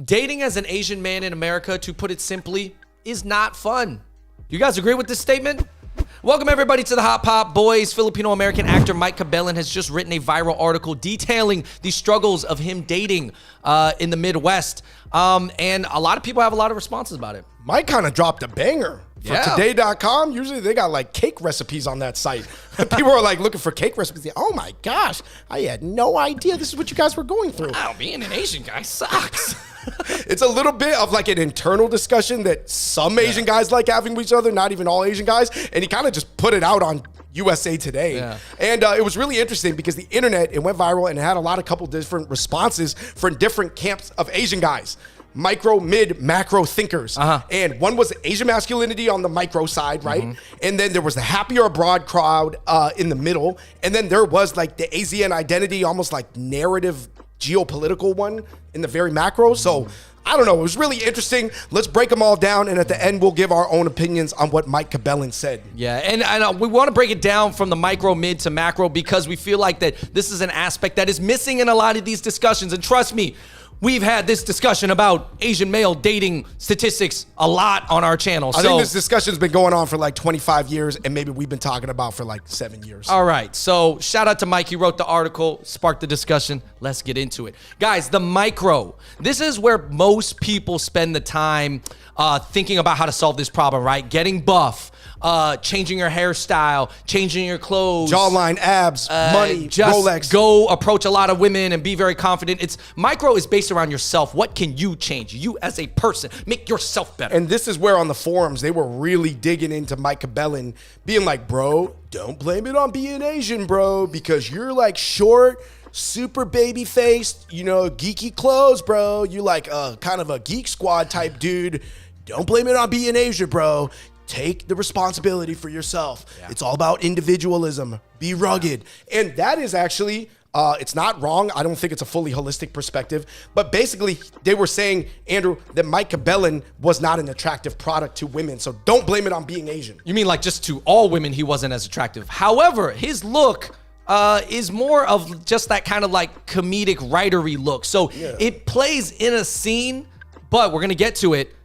Dating as an Asian man in America, to put it simply, is not fun. You guys agree with this statement? Welcome everybody to the Hot Pop Boys. Filipino-American actor Mike Cabellon has just written a viral article detailing the struggles of him dating in the Midwest. And a lot of people have a lot of responses about it. Mike kind of dropped a banger. For today.com, usually they got like cake recipes on that site. People are like looking for cake recipes. Oh my gosh, I had no idea this is what you guys were going through. Wow, being an Asian guy sucks. It's a little bit of like an internal discussion that some Asian guys like having with each other, not even all Asian guys. And he kind of just put it out on USA Today. Yeah. And it was really interesting because the internet, it went viral and it had a lot of couple different responses from different camps of Asian guys. Micro, mid, macro thinkers. And one was Asian masculinity on the micro side, right? And then there was the happier abroad crowd in the middle. And then there was like the ASEAN identity, almost like narrative geopolitical one in the very macro. So I don't know. It was really interesting. Let's break them all down. And at the end, we'll give our own opinions on what Mike Cabellon said. Yeah, and we want to break it down from the micro, mid to macro because we feel like that this is an aspect that is missing in a lot of these discussions. And trust me, we've had this discussion about Asian male dating statistics a lot on our channel. I think this discussion's been going on for like 25 years, and maybe we've been talking about for like 7 years. All right, so shout out to Mike. He wrote the article, sparked the discussion. Let's get into it. Guys, the micro. This is where most people spend the time thinking about how to solve this problem, right? Getting buff, changing your hairstyle, changing your clothes, jawline, abs, money, just Rolex. Go approach a lot of women and be very confident. It's micro is based around yourself. What can you change? You as a person, make yourself better. And this is where on the forums they were really digging into Mike Cabellon, being like, bro, don't blame it on being Asian, bro, because you're like short, super baby faced, you know, geeky clothes, bro. You like kind of a geek squad type dude. Don't blame it on being Asian, bro. Take the responsibility for yourself. Yeah. It's all about individualism. Be rugged. And that is actually, it's not wrong. I don't think it's a fully holistic perspective. But basically, they were saying, Andrew, that Mike Cabellon was not an attractive product to women. So don't blame it on being Asian. You mean like just to all women, he wasn't as attractive. However, his look is more of just that kind of like comedic writery look. So it plays in a scene, but we're going to get to it.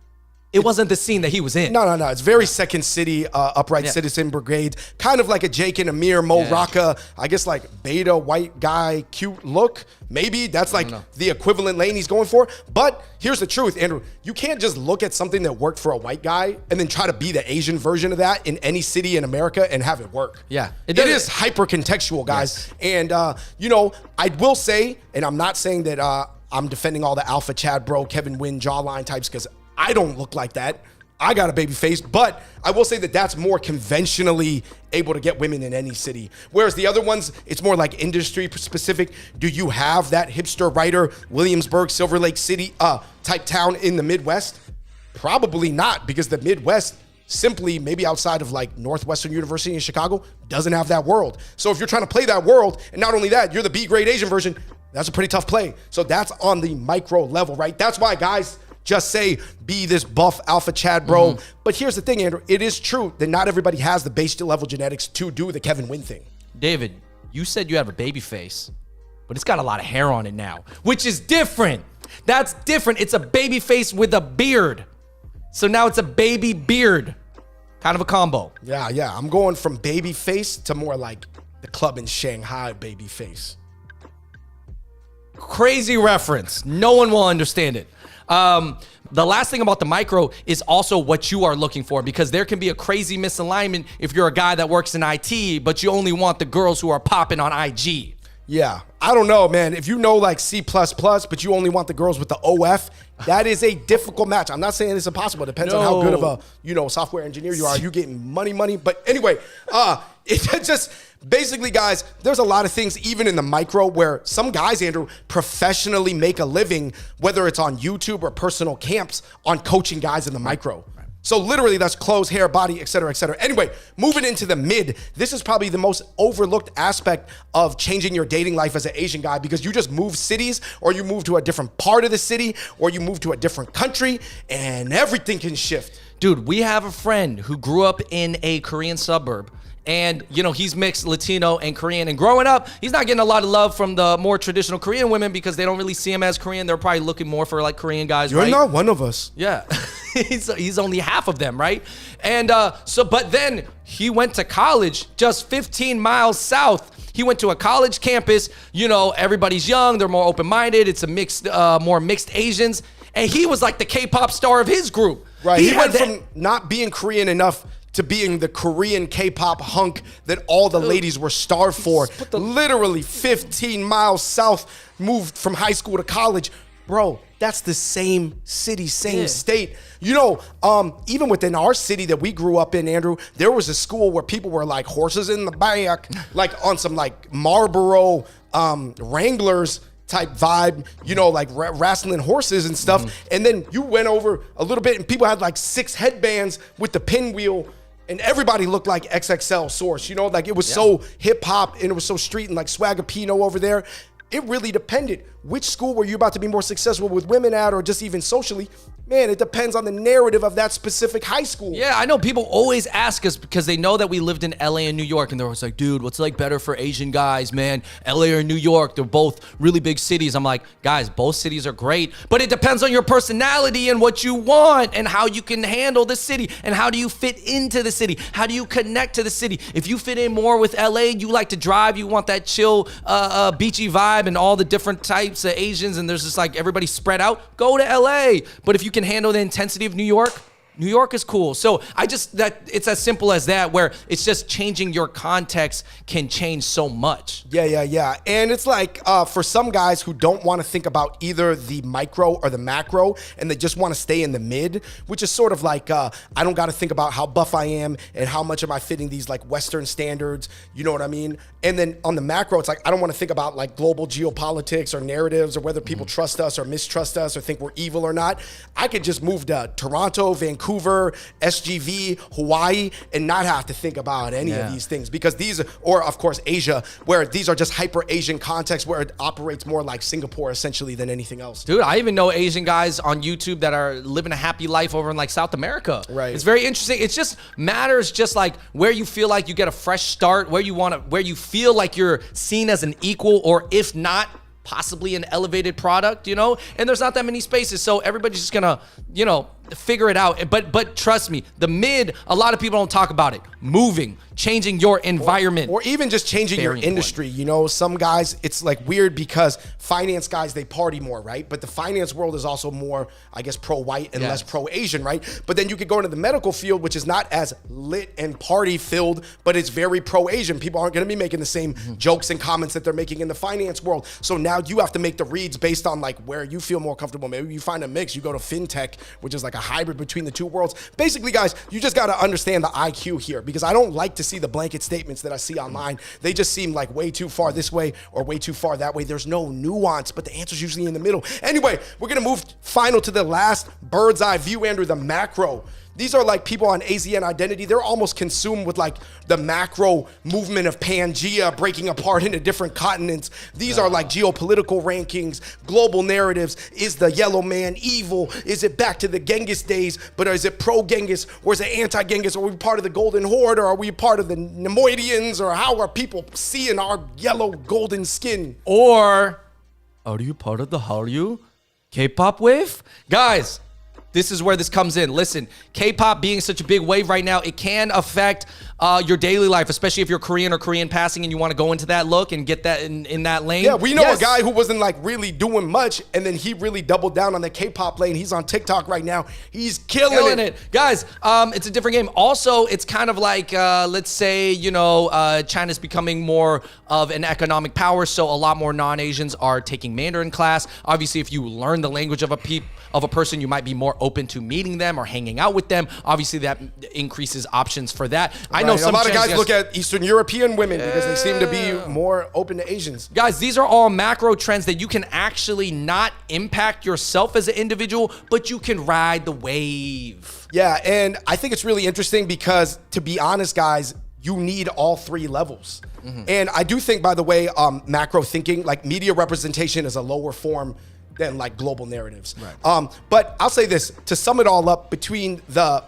It wasn't the scene that he was in. No. It's very Second City, Upright Citizen Brigade, kind of like a Jake and Amir, Mo Rocca, I guess like beta white guy, cute look. Maybe that's like the equivalent lane he's going for. But here's the truth, Andrew. You can't just look at something that worked for a white guy and then try to be the Asian version of that in any city in America and have it work. Yeah. It is hyper contextual, guys. Yes. And, you know, I will say, and I'm not saying that I'm defending all the alpha Chad bro, Kevin Wynn jawline types because I don't look like that. I got a baby face, but I will say that that's more conventionally able to get women in any city. Whereas the other ones, it's more like industry specific. Do you have that hipster writer, Williamsburg, Silver Lake City type town in the Midwest? Probably not, because the Midwest simply, maybe outside of like Northwestern University in Chicago, doesn't have that world. So if you're trying to play that world, and not only that, you're the B-grade Asian version, that's a pretty tough play. So that's on the micro level, right? That's why guys just say, be this buff alpha Chad bro. But here's the thing, Andrew. It is true that not everybody has the base level genetics to do the Kevin Wynn thing. David, you said you have a baby face, but it's got a lot of hair on it now, which is different. That's different. It's a baby face with a beard. So now it's a baby beard. Kind of a combo. Yeah. I'm going from baby face to more like the club in Shanghai baby face. Crazy reference. No one will understand it. The last thing about the micro is also what you are looking for, because there can be a crazy misalignment if you're a guy that works in IT, but you only want the girls who are popping on IG. Yeah, I don't know, man. If you know like C++, but you only want the girls with the OF, that is a difficult match. I'm not saying it's impossible. It depends on how good of a, software engineer you are. You getting money. But anyway, it just basically, guys, there's a lot of things even in the micro where some guys, Andrew, professionally make a living, whether it's on YouTube or personal camps, on coaching guys in the micro. So literally that's clothes, hair, body, et cetera, et cetera. Anyway, moving into the mid, this is probably the most overlooked aspect of changing your dating life as an Asian guy, because you just move cities, or you move to a different part of the city, or you move to a different country, and everything can shift. Dude, we have a friend who grew up in a Korean suburb, And, you know, he's mixed Latino and Korean. And growing up, he's not getting a lot of love from the more traditional Korean women because they don't really see him as Korean. They're probably looking more for like Korean guys, You're right? not one of us. Yeah. he's only half of them, right? And but then he went to college just 15 miles south. He went to a college campus. You know, everybody's young. They're more open-minded. It's a mixed, more mixed Asians. And he was like the K-pop star of his group. Right. He went from not being Korean enough to being the Korean K-pop hunk that all the ladies were starved for. Literally 15 miles south, moved from high school to college. Bro, that's the same city, same state. You know, even within our city that we grew up in, Andrew, there was a school where people were like horses in the back, like on some like Marlboro Wranglers type vibe, you know, like wrestling horses and stuff. And then you went over a little bit and people had like 6 headbands with the pinwheel and everybody looked like XXL Source, you know, like it was so hip hop and it was so street and like Swagapino over there. It really depended. Which school were you about to be more successful with women at or just even socially? Man, it depends on the narrative of that specific high school. Yeah, I know people always ask us because they know that we lived in LA and New York, and they're always like, dude, what's like better for Asian guys, man? LA or New York, they're both really big cities. I'm like, guys, both cities are great, but it depends on your personality and what you want and how you can handle the city and how do you fit into the city? How do you connect to the city? If you fit in more with LA, you like to drive, you want that chill, beachy vibe and all the different types of Asians, and there's just like everybody spread out, go to LA. But if you can handle the intensity of New York is cool. So it's as simple as that, where it's just changing your context can change so much. Yeah. And it's like for some guys who don't want to think about either the micro or the macro, and they just want to stay in the mid, which is sort of like, I don't got to think about how buff I am and how much am I fitting these like Western standards, you know what I mean? And then on the macro, it's like, I don't want to think about like global geopolitics or narratives or whether people trust us or mistrust us or think we're evil or not. I could just move to Toronto, Vancouver, SGV, Hawaii, and not have to think about any of these things because these, or of course Asia, where these are just hyper Asian contexts where it operates more like Singapore essentially than anything else. Dude, I even know Asian guys on YouTube that are living a happy life over in like South America. Right. It's very interesting. It just matters just like where you feel like you get a fresh start, where you feel like you're seen as an equal, or if not, possibly an elevated product, you know? And there's not that many spaces, so everybody's just gonna, you know, figure it out. But trust me, the mid, a lot of people don't talk about it. Moving, changing your environment. Or even just changing your industry. You know, some guys, it's like weird because finance guys, they party more, right? But the finance world is also more, I guess, pro-white and less pro-Asian, right? But then you could go into the medical field, which is not as lit and party-filled, but it's very pro-Asian. People aren't gonna be making the same jokes and comments that they're making in the finance world. So now you have to make the reads based on like where you feel more comfortable. Maybe you find a mix. You go to fintech, which is like a hybrid between the two worlds. Basically, guys, you just got to understand the IQ here because I don't like to see the blanket statements that I see online. They just seem like way too far this way or way too far that way. There's no nuance, but the answer's usually in the middle. Anyway, we're going to move final to the last bird's eye view, Andrew, the macro. These are like people on AZN Identity. They're almost consumed with like the macro movement of Pangea breaking apart into different continents. These are like geopolitical rankings, global narratives. Is the yellow man evil? Is it back to the Genghis days? But is it pro-Genghis or is it anti-Genghis? Are we part of the Golden Horde or are we part of the Nemoidians? Or how are people seeing our yellow golden skin? Or are you part of the Hallyu K-pop wave? Guys, this is where this comes in. Listen, K-pop being such a big wave right now, it can affect your daily life, especially if you're Korean or Korean passing and you want to go into that look and get that in that lane. Yeah, we know a guy who wasn't like really doing much, and then he really doubled down on the K-pop lane. He's on TikTok right now. He's killing it. Guys, it's a different game. Also, it's kind of like, let's say, you know, China's becoming more of an economic power, so a lot more non-Asians are taking Mandarin class. Obviously, if you learn the language of a person, you might be more open to meeting them or hanging out with them. Obviously, that increases options for that. I know a lot of guys look at Eastern European women because they seem to be more open to Asians. Guys, these are all macro trends that you can actually not impact yourself as an individual, but you can ride the wave. Yeah, and I think it's really interesting because, to be honest, guys, you need all 3 levels. And I do think, by the way, macro thinking, like media representation is a lower form than like global narratives. Right. But I'll say this, to sum it all up, between the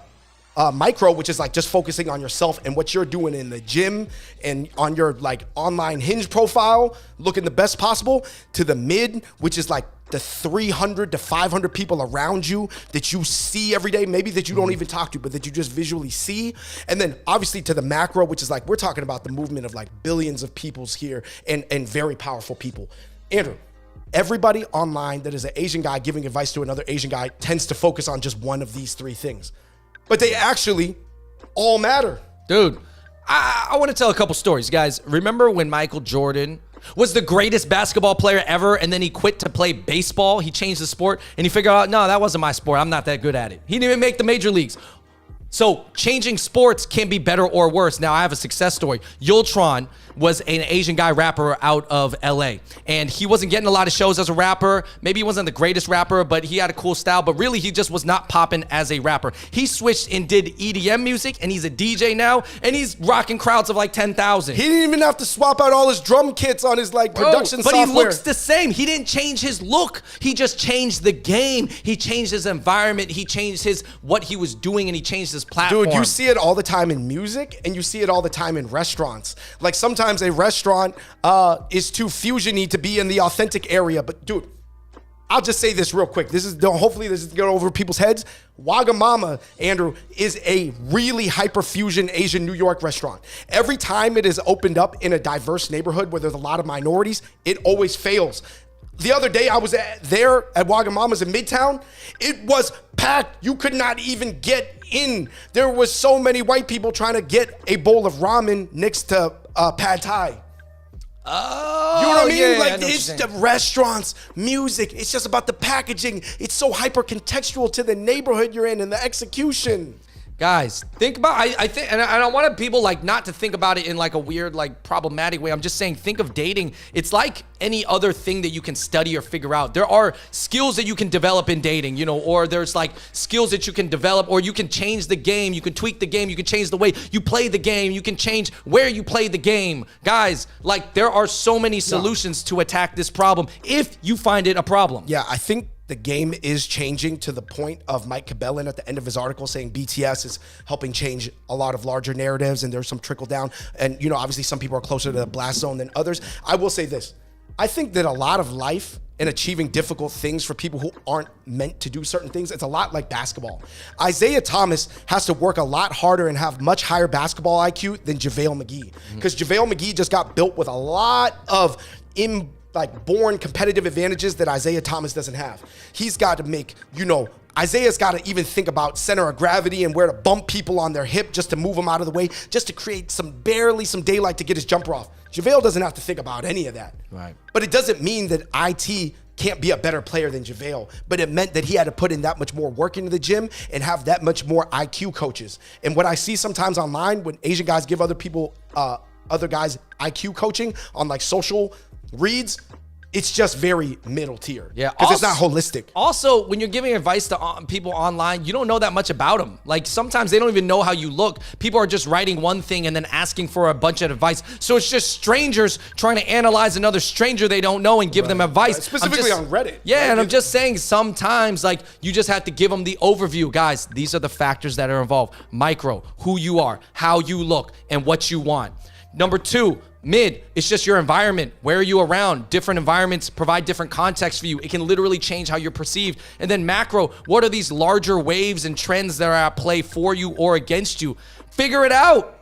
micro, which is like just focusing on yourself and what you're doing in the gym and on your like online Hinge profile, looking the best possible, to the mid, which is like the 300 to 500 people around you that you see every day, maybe that you don't even talk to, but that you just visually see. And then obviously to the macro, which is like, we're talking about the movement of like billions of peoples here and very powerful people. Andrew, everybody online that is an Asian guy giving advice to another Asian guy tends to focus on just one of these three things, but they actually all matter. Dude, I want to tell a couple stories, guys. Remember when Michael Jordan was the greatest basketball player ever, and then he quit to play baseball? He changed the sport, and he figured out, no, that wasn't my sport. I'm not that good at it. He didn't even make the major leagues. So changing sports can be better or worse. Now I have a success story. Yultron was an Asian guy rapper out of LA, and he wasn't getting a lot of shows as a rapper. Maybe he wasn't the greatest rapper, but he had a cool style, but really he just was not popping as a rapper. He switched and did EDM music, and he's a DJ now, and he's rocking crowds of like 10,000. He didn't even have to swap out all his drum kits on his like production but software. He looks the same. He didn't change his look. He just changed the game. He changed his environment. He changed what he was doing, and he changed his platform. Dude, you see it all the time in music, and you see it all the time in restaurants. Like sometimes a restaurant is too fusion-y to be in the authentic area. But dude, I'll just say this real quick. Hopefully this is going over people's heads. Wagamama, Andrew, is a really hyper-fusion Asian New York restaurant. Every time it is opened up in a diverse neighborhood where there's a lot of minorities, it always fails. The other day, I was there at Wagamama's in Midtown. It was packed. You could not even get in. There was so many white people trying to get a bowl of ramen next to pad thai. Oh, you know what I mean? Yeah, like, it's the restaurants, music. It's just about the packaging. It's so hyper contextual to the neighborhood you're in and the execution. Guys, think about, I think, and I want people like not to think about it in like a weird, like problematic way. I'm just saying, think of dating. It's like any other thing that you can study or figure out. There are skills that you can develop in dating, or there's like skills that you can develop, or you can change the game. You can tweak the game. You can change the way you play the game. You can change where you play the game. Guys, like there are so many solutions to attack this problem if you find it a problem. Yeah, I think the game is changing to the point of Mike Cabellin at the end of his article saying BTS is helping change a lot of larger narratives, and there's some trickle down. And, obviously some people are closer to the blast zone than others. I will say this. I think that a lot of life and achieving difficult things for people who aren't meant to do certain things, it's a lot like basketball. Isaiah Thomas has to work a lot harder and have much higher basketball IQ than JaVale McGee. Because JaVale McGee just got built with a lot of born competitive advantages that Isaiah Thomas doesn't have. He's got to make, Isaiah's got to even think about center of gravity and where to bump people on their hip just to move them out of the way, just to create some daylight to get his jumper off. JaVale doesn't have to think about any of that. Right. But it doesn't mean that IT can't be a better player than JaVale, but it meant that he had to put in that much more work into the gym and have that much more IQ coaches. And what I see sometimes online when Asian guys give other guys IQ coaching on like social reads, it's just very middle tier. Yeah, because it's not holistic. Also, when you're giving advice to people online, you don't know that much about them. Like sometimes they don't even know how you look. People are just writing one thing and then asking for a bunch of advice. So it's just strangers trying to analyze another stranger they don't know and give them advice. Specifically on Reddit. Yeah, right? and I'm just saying sometimes like you just have to give them the overview. Guys, these are the factors that are involved. Micro, who you are, how you look, and what you want. Number 2, mid, it's just your environment. Where are you around? Different environments provide different context for you. It can literally change how you're perceived. And then macro, what are these larger waves and trends that are at play for you or against you? Figure it out.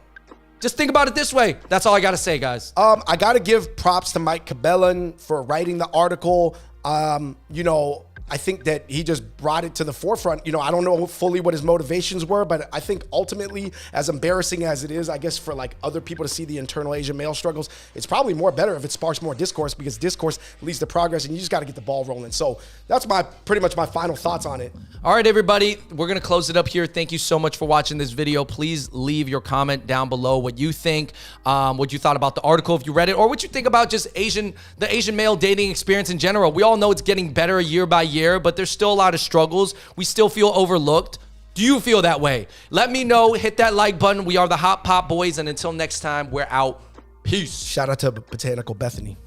Just think about it this way. That's all I got to say, guys. I got to give props to Mike Cabellin for writing the article. I think that he just brought it to the forefront. I don't know fully what his motivations were, but I think ultimately, as embarrassing as it is, I guess, for like other people to see the internal Asian male struggles, it's probably better if it sparks more discourse, because discourse leads to progress, and you just got to get the ball rolling. So that's pretty much my final thoughts on it. All right, everybody, we're going to close it up here. Thank you so much for watching this video. Please leave your comment down below what you think, what you thought about the article if you read it, or what you think about just the Asian male dating experience in general. We all know it's getting better year by year, but there's still a lot of struggles. We still feel overlooked. Do you feel that way? Let me know. Hit that like button. We are the Hot Pop Boys, and until next time, we're out. Peace. Shout out to Botanical Bethany.